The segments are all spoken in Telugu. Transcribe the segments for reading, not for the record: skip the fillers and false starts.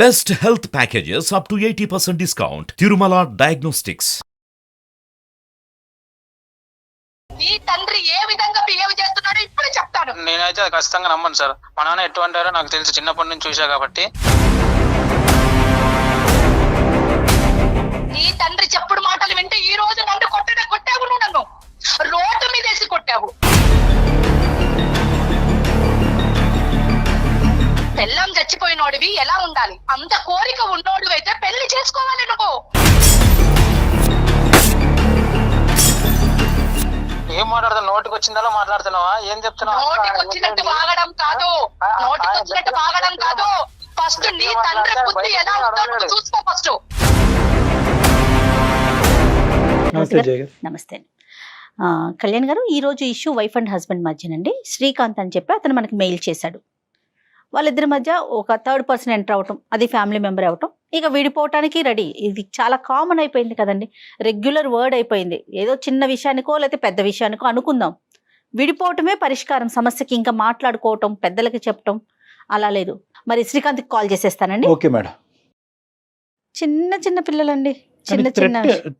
Best health packages up to 80% discount. Tirumala Diagnostics. నీ తండ్రి ఏ విధంగా బిహేవ్ చేస్తున్నాడో ఇప్పుడు చెప్తాను. నేనైతే అది ఖచ్చితంగా నమ్మను సార్. మా నాన్న ఎటువంటారో నాకు తెలుసు, చిన్నప్పటి నుంచి చూసా కాబట్టి. నీ తండ్రి చెప్పుడు మాటలు వింటే ఈ రోజు నన్ను కొట్టావు, నువ్వు నన్ను రోడ్డు మీద వేసి కొట్టావు. పెళ్ళం చచ్చిపోయినోడివి ఎలా ఉండాలి? అంత కోరిక ఉన్నోడివి అయితే పెళ్లి చేసుకోవాలి నువ్వు. ఏం మాట్లాడుతున్నావు? నోటికి వచ్చిందలా మాట్లాడుతున్నావా? ఏం చెప్తున్నావు? నోటికి వచ్చినట్టు వాగడం కాదు, నోటికి వచ్చినట్టు వాగడం కాదు. ఫస్ట్ నీ తండ్రి బుద్ధి ఎలా ఉందో చూసుకో ఫస్ట్. నమస్తే కళ్యాణ్ గారు. ఈరోజు ఇష్యూ వైఫ్ అండ్ హస్బెండ్ మధ్యనండి. శ్రీకాంత్ అని చెప్పి అతను మనకి మెయిల్ చేశాడు. వాళ్ళిద్దరి మధ్య ఒక థర్డ్ పర్సన్ ఎంటర్ అవటం, అది ఫ్యామిలీ మెంబర్ అవటం, ఇక విడిపోవటానికి రెడీ. ఇది చాలా కామన్ అయిపోయింది కదండి, రెగ్యులర్ వర్డ్ అయిపోయింది. ఏదో చిన్న విషయానికో లేకపోతే పెద్ద విషయానికో అనుకుందాం, విడిపోవటమే పరిష్కారం సమస్యకి. ఇంకా మాట్లాడుకోవటం, పెద్దలకి చెప్పటం అలా లేదు. మరి శ్రీకాంత్కి కాల్ చేసేస్తానండి. Okay madam. చిన్న చిన్న పిల్లలండి,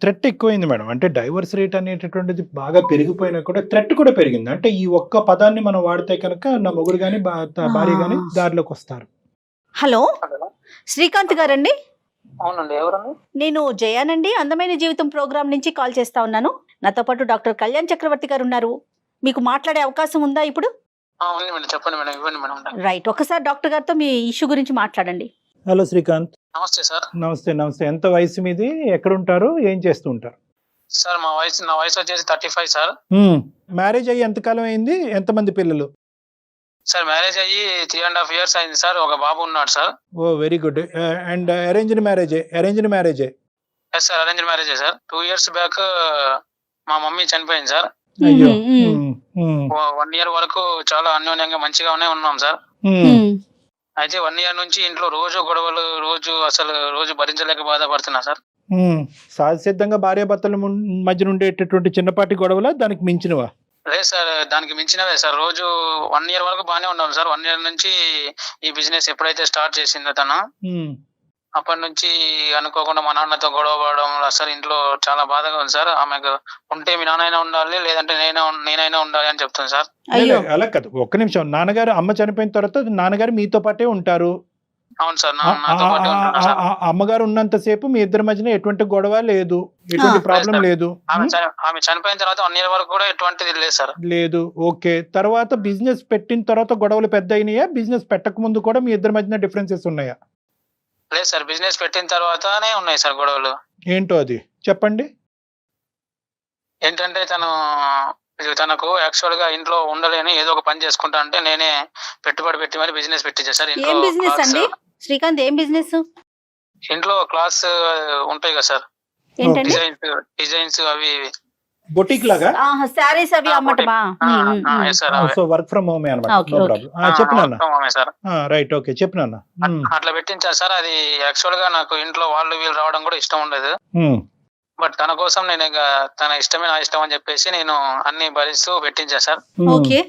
థ్రెట్ ఎక్కువైంది మేడం. అంటే డైవర్స్ రేట్ అనేటటువంటిది బాగా పెరిగిపోయినా కూడా థ్రెట్ కూడా పెరిగింది. అంటే ఈ ఒక్క పదాన్ని మనం వాడితే కనుక నా మొగుడు గాని భార్య గాని దారిలోకి వస్తారు. హలో శ్రీకాంత్ గారండి? అవునండి, ఎవరండి? నేను జయానండి, అందమైన జీవితం ప్రోగ్రామ్ నుంచి కాల్ చేస్తా ఉన్నాను. నాతో పాటు డాక్టర్ కళ్యాణ్ చక్రవర్తి గారు ఉన్నారు. మీకు మాట్లాడే అవకాశం ఉందా ఇప్పుడు? ఉంది మేడం, చెప్పండి మేడం. ఇవ్వండి మేడం. రైట్, ఒకసారి డాక్టర్ గారితో మీ ఇష్యూ గురించి మాట్లాడండి. హలో శ్రీకాంత్. నమస్తే సార్. నమస్తే. ఎంత వయసు మీది? ఎక్కడ ఉంటారు? ఏం చేస్తూ ఉంటారు? సార్ నా వయసు వచ్చేసి 35 సార్. మ్యారేజ్ అయ్యి ఎంతకాలం అయింది? ఎంతమంది పిల్లలు? సార్ మ్యారేజ్ అయ్యి 3.5 years అయింది సార్. ఒక బాబు ఉన్నాడు sir. Oh very good. And arranged మ్యారేజే? ఎస్ సార్, అరేంజ్డ్ మ్యారేజే సార్. 2 years బ్యాక్ మా మమ్మీ చనిపోయింది సార్. అయ్యో. 1 year వరకు చాలా అన్యోన్యంగా మంచిగానే ఉన్నాం సార్. అయితే 1 year నుంచి ఇంట్లో రోజు గొడవలు, రోజు భరించలేక బాధపడుతున్నా సార్. సహజసిద్ధంగా భార్యాభర్తల మధ్య ఉండేటటువంటి చిన్నపాటి గొడవల దానికి మించినవా? లేదు సార్, దానికి మించినవే సార్. రోజు 1 year వరకు బాగానే ఉన్నాం సార్. 1 year నుంచి ఈ బిజినెస్ ఎప్పుడైతే స్టార్ట్ చేసిందో తను, అప్పటి నుంచి అనుకోకుండా మా నాన్నతో గొడవ పడడం అసలు ఇంట్లో చాలా బాధగా ఉంది సార్. ఆమెకు ఉంటే మీ నాన్నైనా ఉండాలి, లేదంటే నేనైనా ఉండాలి అని చెప్తుంది సార్. అలా కాదు, ఒక్క నిమిషం. నాన్నగారు అమ్మ చనిపోయిన తర్వాత నాన్నగారు మీతో పాటే ఉంటారు. అవును సార్, నాతో పాటే ఉంటున్నా సార్. అమ్మగారు ఉన్నంతసేపు మీ ఇద్దరి మధ్యన ఎటువంటి గొడవ లేదు, ఎటువంటి ప్రాబ్లం లేదు. ఆమె చనిపోయిన తర్వాత 1 year వరకు కూడా ఎటువంటిది లేదు సార్. లేదు. ఓకే. తర్వాత బిజినెస్ పెట్టిన తర్వాత గొడవలు పెద్ద అయినాయా? బిజినెస్ పెట్టక ముందు కూడా మీ ఇద్దరి మధ్యన డిఫరెన్సెస్ ఉన్నాయా? లేదు సార్, బిజినెస్ పెట్టిన తర్వాతనే ఉన్నాయి సార్ గొడవలు. ఏంటో అది చెప్పండి. ఏంటంటే తనకు యాక్చువల్ గా ఇంట్లో ఉండలేని ఏదో ఒక పని చేసుకుంటా అంటే నేనే పెట్టుబడి పెట్టి మరి బిజినెస్ పెట్టించా సార్. ఏం బిజినెస్ అండి శ్రీకాంత్? ఏం బిజినెస్? ఇంట్లో క్లాస్ ఉంటాయి కదా సార్, ఏంటండి? డిజైన్స్ అవి బొటిక్ లాగా సారీస్ అవి అమ్మటమా? సో వర్క్ ఫ్రమ్ హోమ్ అన్నమాట. No problem. చెప్పినా రైట్. ఓకే, చెప్పినా అట్లా పెట్టించాను సార్. అది యాక్చువల్ గా నాకు ఇంట్లో వాళ్ళు వీళ్ళు రావడం కూడా ఇష్టం ఉండదు. బట్ తన కోసం నేను ఇంకా తన ఇష్టమే నా ఇష్టం అని చెప్పేసి నేను అన్ని భరిస్తూ పెట్టించా సార్. ఓకే.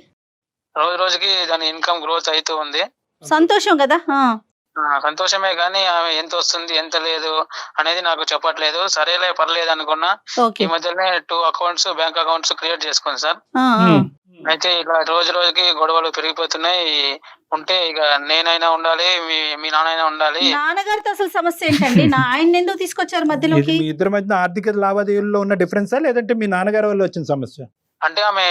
రోజు రోజుకి దాని ఇన్కమ్ గ్రోత్ అవుతూ ఉంది. సంతోషం కదా? సంతోషమే, కానీ ఆమె ఎంత వస్తుంది ఎంత లేదు అనేది నాకు చెప్పట్లేదు. సరేలే పర్లేదు అనుకున్నా. ఈ మధ్యనే 2 accounts, బ్యాంక్ అకౌంట్స్ క్రియేట్ చేసుకుంది సార్. అయితే ఇలా రోజు రోజుకి గొడవలు పెరిగిపోతున్నాయి. ఉంటే ఇక నేనైనా ఉండాలి, మీ నాన్నైనా ఉండాలి. నాన్నగారితో అసలు సమస్య ఏంటండి? ఆయన ఎందుకు తీసుకొచ్చారు మధ్యలోకి? మీ ఇద్దరి మధ్య ఆర్థిక లావాదేవీల్లో ఉన్న డిఫరెన్సా, లేదంటే మీ నాన్నగారి వల్ల వచ్చిన సమస్య? అంటే ఆమె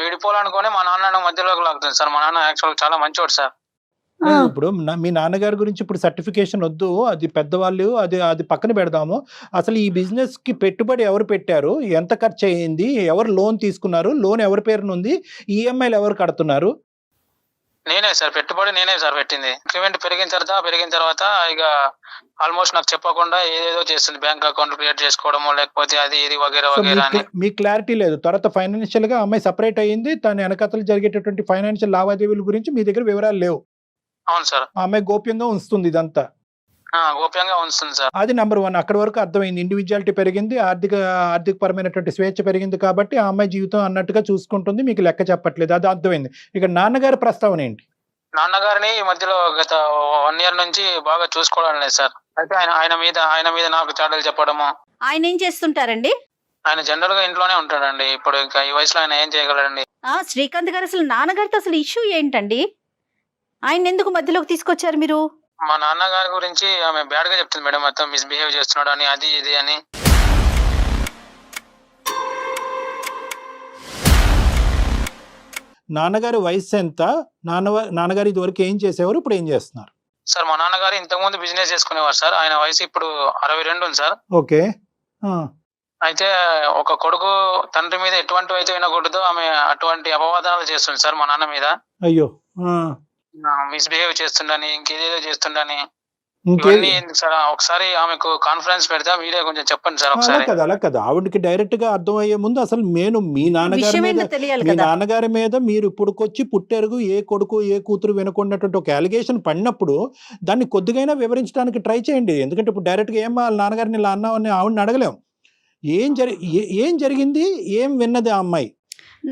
విడిపోవాలనుకుని మా నాన్న మధ్యలోకి లాగుతుంది సార్. మా నాన్న యాక్చువల్ చాలా మంచివాడు సార్. ఇప్పుడు మీ నాన్నగారి గురించి ఇప్పుడు సర్టిఫికేషన్ వద్దు, అది పెద్దవాళ్ళు, అది పక్కన పెడదాము. అసలు ఈ బిజినెస్ కి పెట్టుబడి ఎవరు పెట్టారు? ఎంత ఖర్చు అయ్యింది? ఎవరు లోన్ తీసుకున్నారు? లోన్ ఎవరి పేరున ఉంది? ఈఎంఐలు ఎవరు కడుతున్నారు? నేనే సార్, పెట్టుబడి నేనే సార్ పెట్టింది. ఇంక్రిమెంట్ పెరిగిన తర్వాత ఇక ఆల్మోస్ట్ నాకు చెప్పకుండా ఏదేదో చేస్తుంది. బ్యాంక్ అకౌంట్ క్రియేట్ చేసుకోవడము, లేకపోతే అది ఇది వగేరా వగేరా. మీ క్లారిటీ లేదు. తర్వాత ఫైనాన్షియల్ గా అమ్మాయి సపరేట్ అయ్యింది. తన వెనకతలు జరిగేటటువంటి ఫైనాన్షియల్ లావాదేవీల గురించి మీ దగ్గర వివరాలు లేవు. అవును సార్. ఆమె గోప్యంగా ఉంచుతుంది ఇదంతా. గోప్యంగా ఉంచుతుంది సార్. అది నెంబర్ 1. అక్కడి వరకు అర్థమైంది. ఇండివిజువాలిటీ పెరిగింది, ఆర్థిక పరమైనటువంటి స్వేచ్ఛ పెరిగింది కాబట్టి ఆ అమ్మాయి జీవితం అన్నట్టుగా చూసుకుంటుంది, మీకు లెక్క చెప్పట్లేదు. అది అర్థమైంది. ఇక నాన్నగారి ప్రస్తావన ఏంటి? నాన్నగారిని ఈ మధ్యలో గత 1 year నుంచి బాగా చూసుకోవడం లేదు సార్. అయితే ఆయన మీద నాకు చాడలు చెప్పడము. ఆయన ఏం చేస్తుంటారండి? ఆయన జనరల్ గా ఇంట్లోనే ఉంటాడండి. ఇప్పుడు ఇంకా ఈ వయసులో ఆయన ఏం చేయగలడండి? శ్రీకాంత్ గారు అసలు నాన్నగారితో అసలు ఇష్యూ ఏంటండి? ఆయన ఎందుకు మధ్యలోకి తీసుకొచ్చారు మీరు? మా నాన్నగారి గురించి ఆమె బ్యాడ్ గా చెప్తుంది మేడం, మొత్తం మిస్బిహేవ్ చేస్తున్నాడు అని, అది ఇది అని. నాన్నగారి వయసు ఎంత? నాన్నగారు ఇదివరకు ఏం చేసేవారు, ఇప్పుడు ఏం చేస్తున్నారు? సార్ మా నాన్నగారు ఇంతకు ముందు బిజినెస్ చేసుకునేవారు సార్. ఆయన వయసు ఇప్పుడు 62 ఉంది సార్. ఓకే. అయితే ఒక కొడుకు తండ్రి మీద ఎటువంటివి అయితే వినకూడదో ఆమె అటువంటి అపవాదాలు చేస్తుంది సార్ మా నాన్న మీద. అయ్యో. మిస్బిహేవ్ చేస్తుండని, ఇంకేదేదో చేస్తుండని. ఇవన్నీ ఎందుకు సార్? ఒకసారి ఆమెకు కాన్ఫరెన్స్ పెడతా, మీరే కొంచెం చెప్పండి సార్ ఒకసారి. అలా కదా, ఆవిడకి డైరెక్ట్ గా అర్థం అయ్యే ముందు అసలు మీ నాన్నగారి మీద మీరు ఇప్పుడుకొచ్చి పుట్టెరుగు ఏ కొడుకు ఏ కూతురు వినకున్నటువంటి ఒక అలిగేషన్ పడినప్పుడు దాన్ని కొద్దిగైనా వివరించడానికి ట్రై చేయండి. ఎందుకంటే ఇప్పుడు డైరెక్ట్ గా ఏం వాళ్ళ నాన్నగారిని ఇలా అన్నావని ఆవిడని అడగలేం. ఏం జరిగింది, ఏం విన్నది ఆ అమ్మాయి?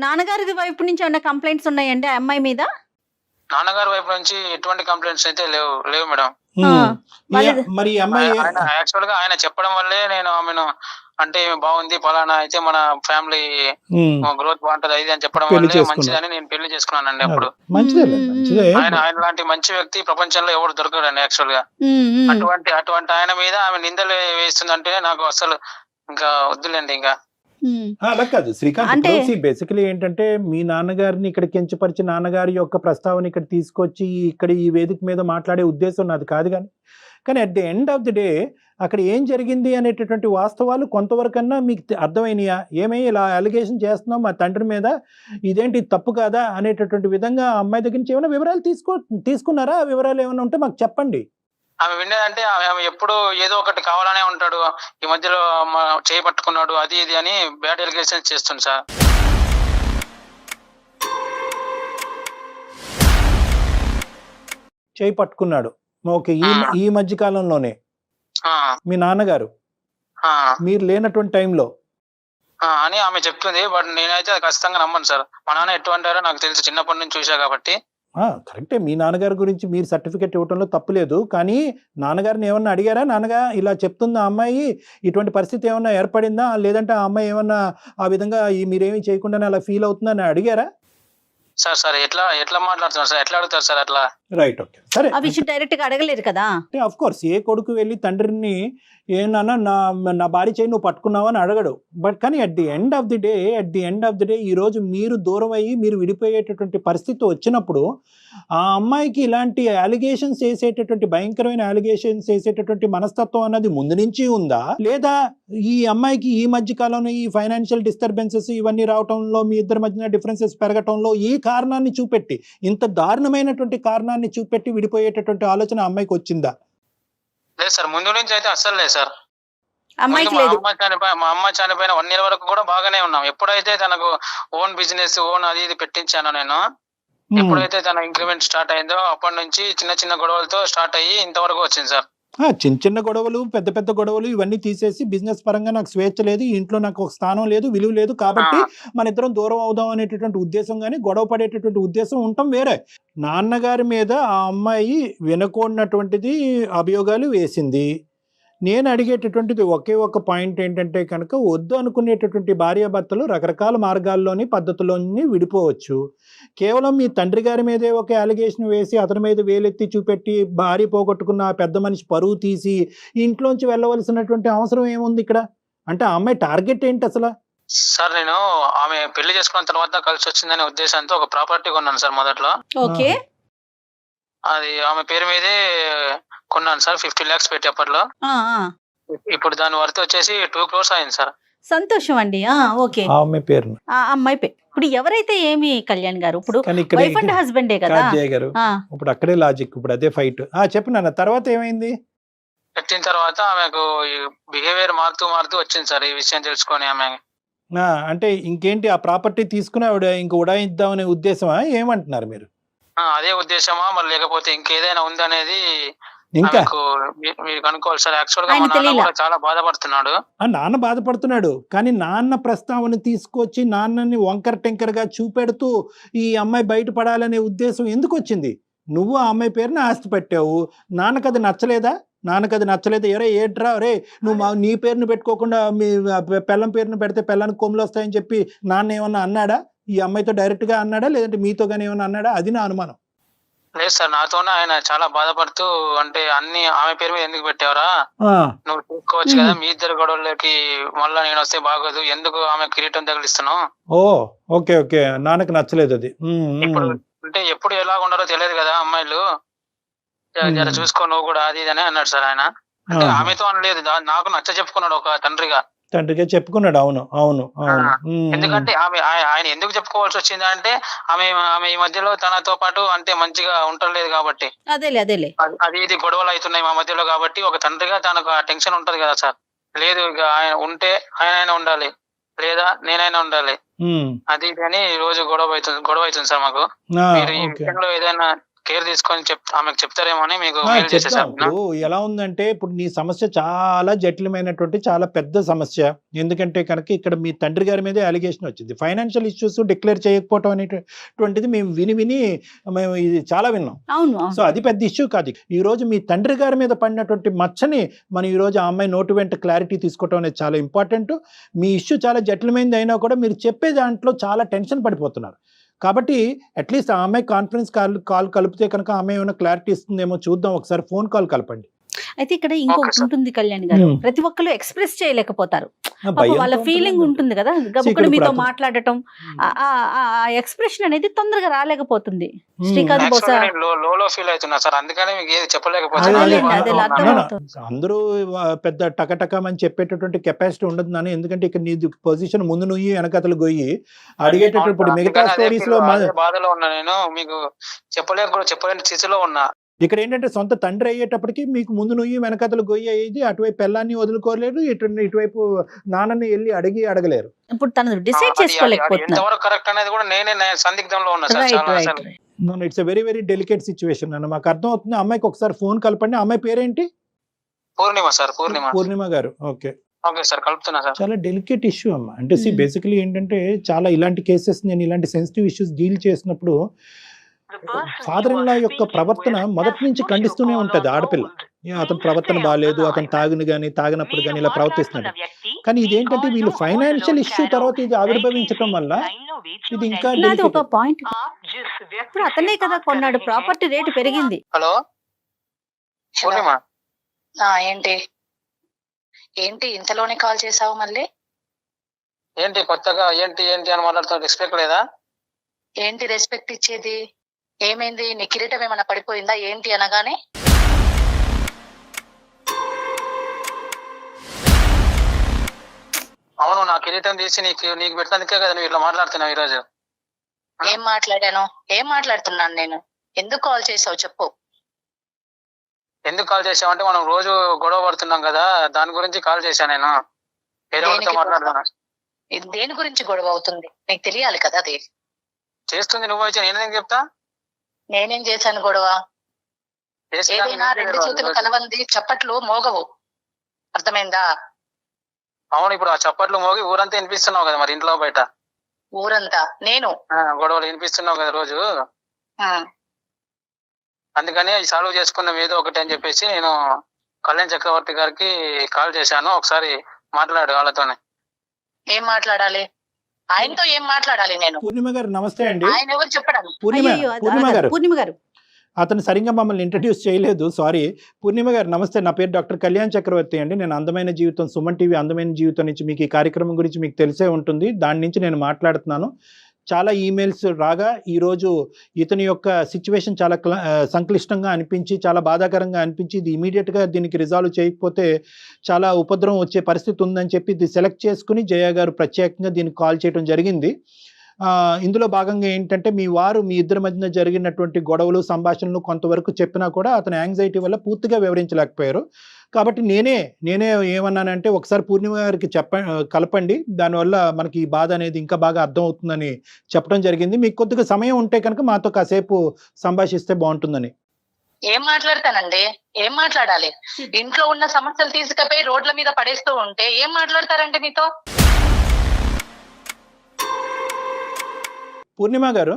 నాన్నగారి వైపు నుంచి ఏమైనా కంప్లైంట్స్ ఉన్నాయండి ఆ అమ్మాయి మీద? నాన్నగారి వైపు నుంచి ఎటువంటి కంప్లైంట్స్ అయితే లేవు మేడం. మరి అమ్మాయి యాక్చువల్ గా ఆయన చెప్పడం వల్లే నేను ఆమెను, అంటే బాగుంది పలానా అయితే మన ఫ్యామిలీ గ్రోత్ బాగుంటది అది అని చెప్పడం వల్లే మంచిదని నేను పెళ్లి చేసుకున్నానండి. అప్పుడు ఆయన లాంటి మంచి వ్యక్తి ప్రపంచంలో ఎవరు దొరకడండి యాక్చువల్ గా. అటువంటి ఆయన మీద ఆమె నిందలు వేస్తుందంటే నాకు అసలు ఇంకా వద్దులేండి. ఇంకా అలా కాదు శ్రీకాంత్, బేసికలీ ఏంటంటే మీ నాన్నగారిని ఇక్కడ కించపరిచి నాన్నగారి యొక్క ప్రస్తావన ఇక్కడ తీసుకొచ్చి ఇక్కడ ఈ వేదిక మీద మాట్లాడే ఉద్దేశం నాది కాదు. కానీ at the end of the day అక్కడ ఏం జరిగింది అనేటటువంటి వాస్తవాలు కొంతవరకన్నా మీకు అర్థమైనయా? ఏమై ఇలా అలిగేషన్ చేస్తున్నాం మా తండ్రి మీద, ఇదేంటి తప్పు కాదా అనేటటువంటి విధంగా అమ్మాయి దగ్గర నుంచి ఏమైనా వివరాలు తీసుకున్నారా? ఆ వివరాలు ఏమైనా ఉంటే మాకు చెప్పండి. ఆమె విన్నదంటే ఆమె ఎప్పుడు ఏదో ఒకటి కావాలనే ఉంటాడు, ఈ మధ్యలో చేయి పట్టుకున్నాడు అది ఇది అని బ్యాడ్ ఎలిగేషన్స్ చేస్తుంది సార్. చేయి పట్టుకున్నాడు. ఓకే. ఈ మధ్య కాలంలోనే మీ నాన్నగారు మీరు లేనటువంటి టైంలో అని ఆమె చెప్తుంది. బట్ నేనైతే అది ఖచ్చితంగా నమ్మను సార్. మా నాన్న ఎటువంటారో నాకు తెలుసు, చిన్నప్పటి నుంచి చూసా కాబట్టి. కరెక్టే, మీ నాన్నగారి గురించి మీరు సర్టిఫికెట్ ఇవ్వడంలో తప్పులేదు. కానీ నాన్నగారిని ఏమన్నా అడిగారా? నాన్నగారు ఇలా చెప్తుంది ఆ అమ్మాయి, ఇటువంటి పరిస్థితి ఏమన్నా ఏర్పడిందా, లేదంటే ఆ అమ్మాయి ఏమన్నా ఆ విధంగా మీరేమీ చేయకుండానే అలా ఫీల్ అవుతుందని అడిగారా? సార్ ఎట్లా మాట్లాడుతున్నారు సార్? ఎట్లా అడుగుతారు సార్ అట్లా? రైట్, ఓకే, సరే. ఆ విషయం డైరెక్ట్ గా అడగలేరు కదా. ఆఫ్ కోర్స్ ఏ కొడుకు వెళ్ళి తండ్రిని ఏమన్నా నా భార్య చేయి నువ్వు పట్టుకున్నావు అని అడగడు. బట్ కానీ at the end of the day ఈరోజు మీరు దూరం అయ్యి మీరు విడిపోయేటటువంటి పరిస్థితి వచ్చినప్పుడు ఆ అమ్మాయికి ఇలాంటి అలిగేషన్స్ వేసేటటువంటి భయంకరమైన అలిగేషన్స్ వేసేటటువంటి మనస్తత్వం అన్నది ముందు నుంచి ఉందా, లేదా ఈ అమ్మాయికి ఈ మధ్య కాలంలో ఈ ఫైనాన్షియల్ డిస్టర్బెన్సెస్ ఇవన్నీ రావటంలో మీ ఇద్దరి మధ్యన డిఫరెన్సెస్ పెరగటంలో ఈ కారణాన్ని చూపెట్టి, ఇంత దారుణమైనటువంటి కారణాన్ని చూపెట్టి విడిపోయేటటువంటి ఆలోచన అమ్మాయికి వచ్చిందా? లేదు సార్, ముందు నుంచి అయితే అస్సలు లేదు సార్. అమ్మాయికి లేదు. మా అమ్మ చనిపోయిన 1 year వరకు కూడా బాగానే ఉన్నాం. ఎప్పుడైతే తనకు ఓన్ బిజినెస్ అది ఇది పెట్టించానో నేను, ఎప్పుడైతే తన ఇంక్రిమెంట్ స్టార్ట్ అయిందో అప్పటి నుంచి చిన్న గొడవలతో స్టార్ట్ అయ్యి ఇంతవరకు వచ్చింది సార్. చిన్న గొడవలు పెద్ద గొడవలు ఇవన్నీ తీసేసి బిజినెస్ పరంగా నాకు స్వేచ్ఛ లేదు, ఇంట్లో నాకు ఒక స్థానం లేదు, విలువ లేదు, కాబట్టి మన ఇద్దరం దూరం అవుదాం అనేటటువంటి ఉద్దేశం కానీ గొడవ పడేటటువంటి ఉద్దేశం ఉండటం వేరే. నాన్నగారి మీద ఆ అమ్మాయి వినకూడనటువంటిది అభియోగాలు వేసింది. నేను అడిగేటటువంటిది ఒకే ఒక పాయింట్ ఏంటంటే కనుక, వద్దు అనుకునేటటువంటి భార్యాభర్తలు రకరకాల మార్గాల్లోని పద్ధతుల్లోని విడిపోవచ్చు. కేవలం మీ తండ్రి గారి మీదే ఒక అలిగేషన్ వేసి అతని మీద వేలెత్తి చూపెట్టి భార్య పోగొట్టుకున్న ఆ పెద్ద మనిషి పరువు తీసి ఇంట్లోంచి వెళ్ళవలసినటువంటి అవసరం ఏముంది ఇక్కడ? అంటే ఆ అమ్మాయి టార్గెట్ ఏంటి అసలు? సార్ నేను ఆమె పెళ్లి చేసుకున్న తర్వాత కలిసి వచ్చిందనే ఉద్దేశంతో ఒక ప్రాపర్టీ కొన్నాను సార్ మొదట్లో. ఓకే. అది ఆమె పేరు మీదే కొన్నాను సార్, 50 lakhs పెట్టి అప్పట్లో. ఇప్పుడు దాని వర్త్ వచ్చేసి 2 crores అయింది సార్. సంతోషం అండి. ఓకే. అమ్మాయి పేరు అమ్మాయి పేరు ఇప్పుడు ఎవరైతే ఏమి కళ్యాణ్ గారు ఇప్పుడు వైఫ్ అండ్ హస్బెండే కదా. ఇప్పుడు అక్కడే లాజిక్, ఇప్పుడు అదే ఫైట్. చెప్పిన తర్వాత ఏమైంది? పెట్టిన తర్వాత ఆమెకు బిహేవియర్ మారుతూ వచ్చింది సార్. ఈ విషయం తెలుసుకొని ఆమె అంటే ఇంకేంటి ఆ ప్రాపర్టీ తీసుకుని ఆవిడ ఇంక ఉడాయిద్దామనే ఉద్దేశమా? ఏమంటున్నారు మీరు? అదే ఉద్దేశమా మరి లేకపోతే ఇంకేదైనా ఉందనేది ఇంకా మీరు అనుకోవాలి సార్. యాక్చువల్ గా మా నాన్న కూడా చాలా బాధపడుతున్నాడు. నాన్న బాధపడుతున్నాడు, కానీ నాన్న ప్రస్తావన తీసుకొచ్చి నాన్నని వంకర టెంకర్ గా చూపెడుతూ ఈ అమ్మాయి బయటపడాలనే ఉద్దేశం ఎందుకు వచ్చింది? నువ్వు ఆ అమ్మాయి పేరున ఆస్తి పెట్టావు, నాన్నకు అది నచ్చలేదా? ఎరే ఏట్రా రే నువ్వు నీ పేరును పెట్టుకోకుండా మీ పెళ్ళం పేరును పెడితే పెళ్ళానికి కొమ్ములు వస్తాయని చెప్పి నాన్న ఏమన్నా అన్నాడా? ఈ అమ్మాయితో డైరెక్ట్గా అన్నాడా, లేదంటే మీతో కానీ ఏమన్నా అన్నాడా? అది నా అనుమానం. లేదు సార్, నాతోనే ఆయన చాలా బాధపడుతూ, అంటే అన్ని ఆమె పేరు మీద ఎందుకు పెట్టావరా, నువ్వు చూసుకోవచ్చు కదా, మీ ఇద్దరు గొడవలకి మళ్ళా నేను వస్తే బాగోదు, ఎందుకు ఆమె కిరీటం తగిలిస్తున్నావు. ఓకే ఓకే, నాన్నకు నచ్చలేదు అది. ఇప్పుడు అంటే ఎప్పుడు ఎలా ఉన్నారో తెలియదు కదా అమ్మాయిలు, జర చూసుకో నువ్వు కూడా, అది ఇది అని అన్నాడు సార్ ఆయన. అంటే ఆమెతో అనలేదు, నాకు నచ్చ చెప్పుకున్నాడు ఒక తండ్రిగా చెప్పుకున్నాడు. అవును. ఎందుకంటే ఆయన ఎందుకు చెప్పుకోవాల్సి వచ్చింది అంటే ఆమె ఈ మధ్యలో తనతో పాటు అంటే మంచిగా ఉండలేదు కాబట్టి, అదేలే అది ఇది గొడవలు అవుతున్నాయి మా మధ్యలో కాబట్టి, ఒక తండ్రిగా తనకు ఆ టెన్షన్ ఉంటది కదా సార్. లేదు ఇక ఆయన ఉంటే ఆయన ఉండాలి, లేదా నేనైనా ఉండాలి, అది ఇది అని రోజు గొడవ అవుతుంది సార్ మాకు. మీరు ఈ విషయంలో ఏదైనా కేర్ తీసుకొని ఆమెకు చెప్తారేమో అని మీకు మెయిల్ చేసేసాను. ఇప్పుడు ఎలా ఉందంటే, ఇప్పుడు నీ సమస్య చాలా జటిలమైనటువంటి చాలా పెద్ద సమస్య. ఎందుకంటే కనుక ఇక్కడ మీ తండ్రి గారి మీదే అలిగేషన్ వచ్చింది. ఫైనాన్షియల్ ఇష్యూస్ డిక్లేర్ చేయకపోవడం అనేటువంటిది మేము మేము ఇది చాలా విన్నాం. సో అది పెద్ద ఇష్యూ కాదు. ఈ రోజు మీ తండ్రి గారి మీద పడినటువంటి మచ్చని మనం ఈ రోజు ఆ అమ్మాయి నోటు వెంట క్లారిటీ తీసుకోవడం అనేది చాలా ఇంపార్టెంట్. మీ ఇష్యూ చాలా జటిలమైనది అయినా కూడా మీరు చెప్పే దాంట్లో చాలా టెన్షన్ పడిపోతున్నారు. కాబట్టి అట్లీస్ట్ ఆ అమ్మాయి కాన్ఫరెన్స్ కాల్ కలిపితే కనుక ఆమె ఏమైనా క్లారిటీ ఇస్తుందేమో చూద్దాం. ఒకసారి ఫోన్ కాల్ కలపండి. అయితే ఇక్కడ ఇంకొకటి ఉంటుంది కళ్యాణ్ గారు, ప్రతి ఒక్కరు ఎక్స్ప్రెస్ చేయలేకపోతారు, వాళ్ళ ఫీలింగ్ ఉంటుంది కదా, గబుక్కుడు మీతో మాట్లాడటం, ఆ ఎక్స్ప్రెషన్ అనేది తొందరగా రాలేకపోతుంది. శ్రీకాంత్ బహుశా అందరూ పెద్ద టకటకమని చెప్పేటటువంటి కెపాసిటీ ఉండదు నాన్న. ఎందుకంటే ఇక్కడ నీ పొజిషన్ ముందు నువ్వు వెనకతలు గొయ్యి అడిగేటప్పుడు మిగతా స్టోరీస్ లో బాధలో ఉన్నా, నేను మీకు చెప్పలేని స్థితిలో ఉన్నా. ఇక్కడ ఏంటంటే సొంత తండ్రి అయ్యేటప్పటికి మీకు ముందు నువ్వు వెనకతలు గొయ్యి అయ్యేది, అటువైపు పెళ్ళాన్ని వదులుకోలేరు, ఇటువైపు నాన్నని వెళ్ళి అడగలేరు. ఇప్పుడు తను డిసైడ్ చేసుకోలేకపోతున్నారు. కరెక్ట్ అనేది కూడా నేనే సందిగ్ధంలో ఉన్నా. It's a very very delicate situation అన్న, మాకు అర్థం అవుతుంది. అమ్మాయికి ఒకసారి ఫోన్ కలపండి. అమ్మాయి పేరేంటి? పూర్ణిమ సార్. పూర్ణిమ గారు. ఓకే సార్, కలుపుతున్నా సార్. చాలా డెలికేట్ ఇష్యూ అమ్మ. అంటే బేసికలీ ఏంటంటే చాలా ఇలాంటి కేసెస్, నేను ఇలాంటి సెన్సిటివ్ ఇష్యూస్ డీల్ చేసినప్పుడు ఫాదర్ ఇన్ లా యొక్క ప్రవర్తన మొదటి నుంచి ఖండిస్తూనే ఉంటది ఆడపిల్ల. అతని ప్రవర్తన బాగాలేదు, అతను తాగినప్పుడు కానీ ఇలా ప్రవర్తిస్తున్నాడు. కానీ ఇదేంటంటే వీళ్ళు ఫైనాన్షియల్ ఇష్యూ తర్వాత ఇది ఆవిర్భవించడం వల్ల ఇది ఇంకా ఒక పాయింట్. ఇప్పుడు అతనే కదా కొన్నాడు, ప్రాపర్టీ రేటు పెరిగింది. హలో ఏంటి ఇంతలోనే కాల్ చేసావు మళ్ళీ? ఏంటి కొత్తగా ఏంటి అని మాట్లాడుతున్నా, రెస్పెక్ట్ లేదా? ఏంటి రెస్పెక్ట్ ఇచ్చేది? ఏమైంది? నీ కిరీటం ఏమైనా పడిపోయిందా ఏంటి అనగానే? అవును, నా కిరీటం తీసి నీకు పెట్టినందుకే కదా నువ్వు ఇట్లా మాట్లాడుతున్నావు ఈరోజు. ఏం మాట్లాడుతున్నాను నేను? ఎందుకు కాల్ చేసావు చెప్పు. ఎందుకు కాల్ చేసావు అంటే, మనం రోజు గొడవ పడుతున్నాం కదా, దాని గురించి కాల్ చేశాను నేను. మాట్లాడుతున్నా. దేని గురించి గొడవ అవుతుంది నీకు తెలియాలి కదా. అది చేస్తుంది నువ్వు అయితే నేనేం చెప్తా? నేనేం చేశాను గొడవ? ఏదైనా రెండు చేతులు కలవంది చప్పట్లు మోగవు, అర్థమైందా? అవును, ఇప్పుడు ఆ చప్పట్లు మోగి ఊరంతా వినిపిస్తున్నావు కదా, మరి ఇంట్లో బయట ఊరంతా నేను గొడవలు వినిపిస్తున్నావు కదా రోజు. అందుకని సాల్వ్ చేసుకున్నాం ఏదో ఒకటి అని చెప్పేసి నేను కళ్యాణ్ చక్రవర్తి గారికి కాల్ చేశాను. ఒకసారి మాట్లాడు వాళ్ళతోనే. ఏం మాట్లాడాలి? ఆయనతో ఏం మాట్లాడాలి నేను? పూర్ణిమ గారు నమస్తే అండి. ఆయన ఎవరు చెప్పడం? పూర్ణిమ గారు అతను సరిగ్గా మమ్మల్ని ఇంట్రడ్యూస్ చేయలేదు, సారీ. పూర్ణిమ గారు నమస్తే, నా పేరు డాక్టర్ కళ్యాణ్ చక్రవర్తి అండి. నేను అందమైన జీవితం, సుమన్ టీవీ అందమైన జీవితం నుంచి మీకు ఈ కార్యక్రమం గురించి మీకు తెలిసే ఉంటుంది, దాని నుంచి నేను మాట్లాడుతున్నాను. చాలా ఈమెయిల్స్ రాగా ఈరోజు ఇతని యొక్క సిచ్యువేషన్ చాలా సంక్లిష్టంగా అనిపించి, చాలా బాధాకరంగా అనిపించి, ఇది ఇమీడియట్గా దీనికి రిజాల్వ్ చేయకపోతే చాలా ఉపద్రవం వచ్చే పరిస్థితి ఉందని చెప్పి ఇది సెలెక్ట్ చేసుకుని జయ గారు ప్రత్యేకంగా దీనికి కాల్ చేయడం జరిగింది. ఇందులో భాగంగా ఏంటంటే మీ ఇద్దరి మధ్యన జరిగినటువంటి గొడవలు సంభాషణలు కొంతవరకు చెప్పినా కూడా అతని యాంగ్జైటీ వల్ల పూర్తిగా వివరించలేకపోయారు. కాబట్టి నేనే ఏమన్నానంటే, ఒకసారి పూర్ణిమ గారికి కలపండి, దానివల్ల మనకి ఈ బాధ అనేది ఇంకా బాగా అర్థం అవుతుందని చెప్పడం జరిగింది. మీకు కొద్దిగా సమయం ఉంటే కనుక మాతో కాసేపు సంభాషిస్తే బాగుంటుందని. ఏం మాట్లాడతానండి? ఏం మాట్లాడాలి? ఇంట్లో ఉన్న సమస్యలు తీసుకుపోయి రోడ్ల మీద పడేస్తూ ఉంటే ఏం మాట్లాడతారండి మీతో? పూర్ణిమ గారు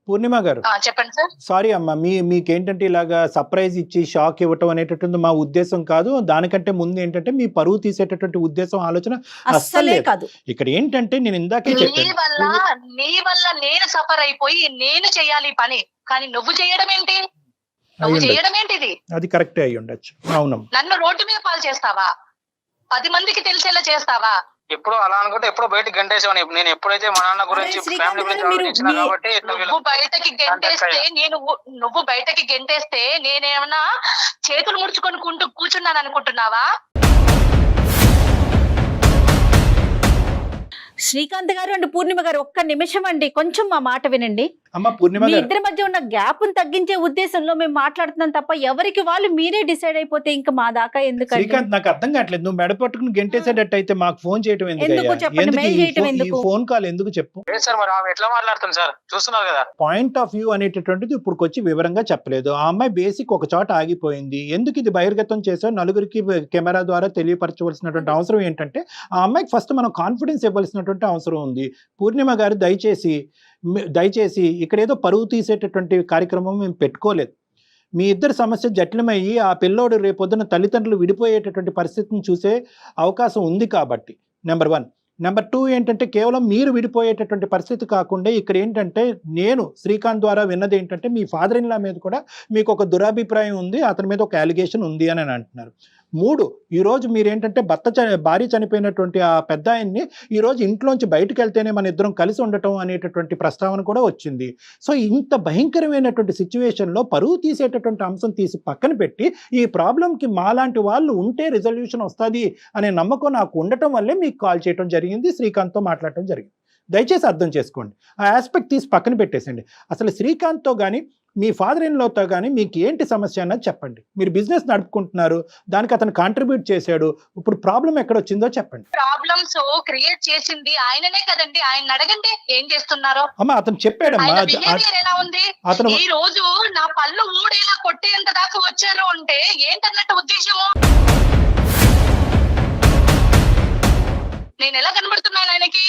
పూర్ణిమ గారు చెప్పండి సార్. సారీ అమ్మా, మీకేంటంటే ఇలాగా సర్ప్రైజ్ ఇచ్చి షాక్ ఇవ్వటం అనేటటువంటి మా ఉద్దేశం కాదు. దానికంటే ముందు ఏంటంటే మీ పరువు తీసేటటువంటి ఉద్దేశం ఆలోచన అస్సలే అస్సలే కాదు. ఇక్కడ ఏంటంటే నేను ఇందాకే నీ వల్ల నేను సఫర్ అయిపోయి నేను చేయాలి ఈ పని, కానీ నువ్వు చేయడం ఏంటి? నువ్వు చేయడం ఏంటిది? అది కరెక్టే అయి ఉండొచ్చు. అవునమ్మా. నన్ను రోడ్డు మీద పాలు చేస్తావా? 10 మందికి తెలిసేలా చేస్తావా? ఎప్పుడు అలా అనుకుంటే ఎప్పుడు బయటకు గంటేసేవాడిని. నేను ఎప్పుడైతే మా నాన్న గురించి ఫ్యామిలీ గురించి ఆలోచించిన కాబట్టి నువ్వు బయటకి గెంటేస్తే నేనేమన్నా చేతులు ముడుచుకొని కూర్చున్నాను అనుకుంటున్నావా? శ్రీకాంత్ గారు అండ్ పూర్ణిమ గారు ఒక్క నిమిషం అండి, కొంచెం మా మాట వినండి. అమ్మ పూర్ణిమ మీ గారు, ఇద్దరి మధ్య ఉన్న గ్యాప్ తగ్గించే ఉద్దేశంలో మేము మాట్లాడుతున్నాం తప్ప ఎవరికి వాళ్ళు మీరే డిసైడ్ అయిపోతే ఇంకా మా దాకా ఎందుకండి? శ్రీకాంత్ నాకు అర్థం కావట్లేదు. నువ్వు మెడ పట్టుకుని గెంటేసేటట్టు అయితే మాకు ఫోన్ చేయడం ఎందుకు చెప్పండి, మెయిల్ చేయడం ఎందుకు? ఎందుకు? ఫోన్ కాల్ ఎందుకు చెప్పు. లేదు సార్, మరి ఆమె ఎట్లా మాట్లాడుతుంది సార్, చూస్తున్నారు కదా. పాయింట్ ఆఫ్ వ్యూ అనేటటువంటిది ఇప్పుడు వచ్చి వివరంగా చెప్పలేదు. ఆ అమ్మాయి బేసిక్ ఒక చోట ఆగిపోయింది. ఎందుకు ఇది బహిర్గతం చేసావు, నలుగురికి కెమెరా ద్వారా తెలియపరచవలసినటువంటి అవసరం ఏంటంటే ఆ అమ్మాయికి ఫస్ట్ మనం కాన్ఫిడెన్స్ ఇవ్వాల్సినటువంటి అవసరం ఉంది. పూర్ణిమ గారు దయచేసి ఇక్కడ ఏదో పరువు తీసేటటువంటి కార్యక్రమం మేము పెట్టుకోలేదు. మీ ఇద్దరు సమస్య జటిలమయ్యి ఆ పిల్లోడు రేపొద్దున తల్లిదండ్రులు విడిపోయేటటువంటి పరిస్థితిని చూసే అవకాశం ఉంది కాబట్టి నెంబర్ 1. నెంబర్ 2 ఏంటంటే కేవలం మీరు విడిపోయేటటువంటి పరిస్థితి కాకుండా ఇక్కడ ఏంటంటే నేను శ్రీకాంత్ ద్వారా విన్నది ఏంటంటే మీ ఫాదర్ ఇన్ లా మీద కూడా మీకు ఒక దురాభిప్రాయం ఉంది, అతని మీద ఒక అలిగేషన్ ఉంది అని అంటున్నారు. 3, ఈరోజు మీరేంటంటే భార్య చనిపోయినటువంటి ఆ పెద్ద ఆయన్ని ఈరోజు ఇంట్లోంచి బయటకు వెళ్తేనే మన ఇద్దరం కలిసి ఉండటం అనేటటువంటి ప్రస్తావన కూడా వచ్చింది. సో ఇంత భయంకరమైనటువంటి సిచ్యువేషన్లో పరువు తీసేటటువంటి అంశం తీసి పక్కన పెట్టి ఈ ప్రాబ్లంకి మాలాంటి వాళ్ళు ఉంటే రిజల్యూషన్ వస్తుంది అనే నమ్మకం నాకు ఉండటం వల్లే మీకు కాల్ చేయడం జరిగింది, శ్రీకాంత్తో మాట్లాడటం జరిగింది. దయచేసి అర్థం చేసుకోండి. ఆ ఆస్పెక్ట్ తీసి పక్కన పెట్టేసండి. అసలు శ్రీకాంత్తో కానీ మీ ఫాదర్ ఇన్ లాతో కానీ మీకు ఏంటి సమస్య అన్నది చెప్పండి. మీరు బిజినెస్ నడుపుకుంటున్నారు, దానికి అతను కాంట్రిబ్యూట్ చేశాడు, ఇప్పుడు ప్రాబ్లం ఎక్కడ వచ్చిందో చెప్పండి. ప్రాబ్లమ్స్ క్రియేట్ చేసింది ఆయననే కదండి, ఆయన అడగండి ఏం చేస్తున్నారో. అమ్మా అతను చెప్పాడమ్మా. ఎలా ఉంది అతను ఈ రోజు నా పళ్ళు ఊడేలా కొట్టేంత దాకా వచ్చారు అంటే ఏంటన్నట్టు ఉద్దేశము? నేను ఎలా కనబడుతున్నాను ఆయనకి?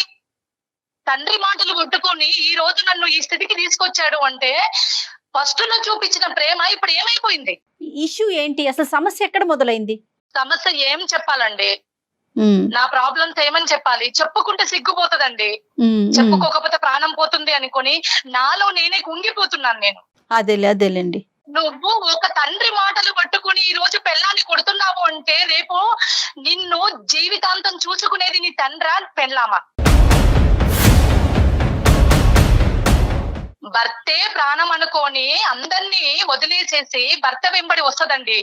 తండ్రి మాటలు కొట్టుకొని ఈ రోజు నన్ను ఈ స్థితికి తీసుకొచ్చాడు అంటే ఫస్ట్ లో చూపించిన ప్రేమ ఇప్పుడు ఏమైపోయింది? ఇష్యూ ఏంటి అసలు, సమస్య ఎక్కడ మొదలైంది? సమస్య ఏం చెప్పాలండి? నా ప్రాబ్లమ్స్ ఏమని చెప్పాలి? చెప్పుకుంటే సిగ్గుపోతుందండి, చెప్పుకోకపోతే ప్రాణం పోతుంది అనుకొని నాలో నేనే కుంగిపోతున్నాను నేను. అదేలేండి. నువ్వు ఒక తండ్రి మాటలు పట్టుకుని ఈ రోజు పెళ్ళాన్ని కొడుతున్నావు అంటే రేపు నిన్ను జీవితాంతం చూసుకునేది నీ తండ్రా పెళ్ళామా? భర్తే ప్రాణం అనుకోని అందరినీ వదిలేసేసి భర్త వెంబడి వస్తదండి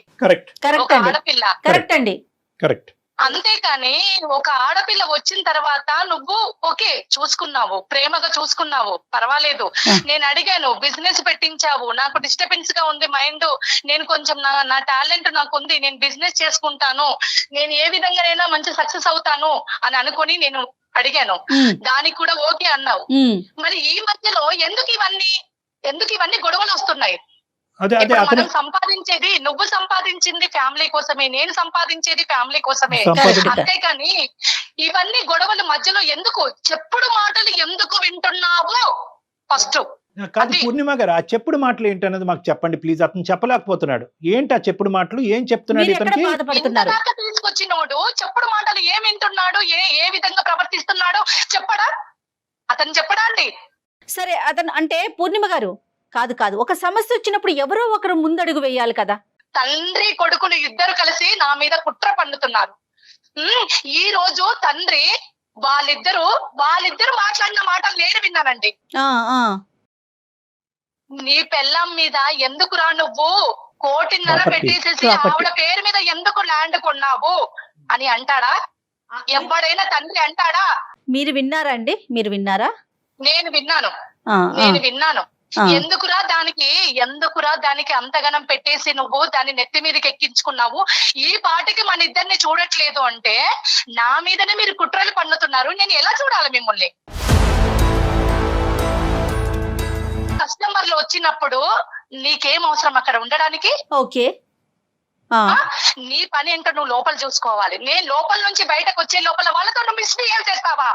ఒక ఆడపిల్ల. కరెక్ట్ అండి, కరెక్ట్. అంతేకాని ఒక ఆడపిల్ల వచ్చిన తర్వాత నువ్వు ఓకే చూసుకున్నావు, ప్రేమగా చూసుకున్నావు, పర్వాలేదు. నేను అడిగాను, బిజినెస్ పెట్టించావు, నాకు డిస్టర్బెన్స్ గా ఉంది మైండ్, నేను కొంచెం నా టాలెంట్ నాకు ఉంది, నేను బిజినెస్ చేసుకుంటాను, నేను ఏ విధంగానైనా మంచి సక్సెస్ అవుతాను అని అనుకుని నేను అడిగాను. దానికి కూడా ఓకే అన్నావు. మరి ఈ మధ్యలో ఎందుకు ఇవన్నీ గొడవలు వస్తున్నాయి? మనం సంపాదించేది, నువ్వు సంపాదించింది ఫ్యామిలీ కోసమే, నేను సంపాదించేది ఫ్యామిలీ కోసమే. అంతేకాని ఇవన్నీ గొడవల మధ్యలో ఎందుకు? చెప్పుడు మాటలు ఎందుకు వింటున్నావు? ఫస్ట్ కాదు పూర్ణిమ గారు, ఆ చెప్పుడు మాటలు ఏంటన్నది మాకు చెప్పండి ప్లీజ్. అతను చెప్పలేకపోతున్నాడు. ఏంటి ఆ చెప్పుడు మాటలు, ఏం చెప్తున్నాడు ఇతనికి? తీసుకొచ్చినోడు చెప్పుడు మాటలు ఏం వింటున్నాడు, ఏ విధంగా ప్రవర్తిస్తున్నాడో చెప్పడా? అతను చెప్పడా అండి? సరే అతను అంటే పూర్ణిమ గారు కాదు, ఒక సమస్య వచ్చినప్పుడు ఎవరో ఒకరు ముందడుగు వేయాలి కదా. తండ్రి కొడుకులు ఇద్దరు కలిసి నా మీద కుట్ర పన్నుతున్నారు. ఈ రోజు తండ్రి వాళ్ళిద్దరు మాట్లాడిన మాటలు నేను విన్నానండి. నీ పెళ్ళాం మీద ఎందుకురా నువ్వు 1.5 కోటి పెట్టేసేసి ఆవిడ పేరు మీద ఎందుకు ల్యాండ్ కొన్నావు అని అంటాడా? ఎవడైనా తండ్రి అంటాడా? మీరు విన్నారా అండి? మీరు విన్నారా? నేను విన్నాను. ఎందుకురా దానికి అంతగనం పెట్టేసి నువ్వు దాన్ని నెత్తి మీదకి ఎక్కించుకున్నావు? ఈ పాటికి మన ఇద్దరిని చూడట్లేదు అంటే నా మీదనే మీరు కుట్రలు పన్నుతున్నారు. నేను ఎలా చూడాలి మిమ్మల్ని? కస్టమర్లు వచ్చినప్పుడు నీకేం అవసరం అక్కడ ఉండడానికి? ఓకే, నీ పని ఏంటో నువ్వు లోపల చూసుకోవాలి. నేను లోపల నుంచి బయటకు వచ్చే లోపల వాళ్ళతో నువ్వు మిస్బిహేవ్ చేస్తావా?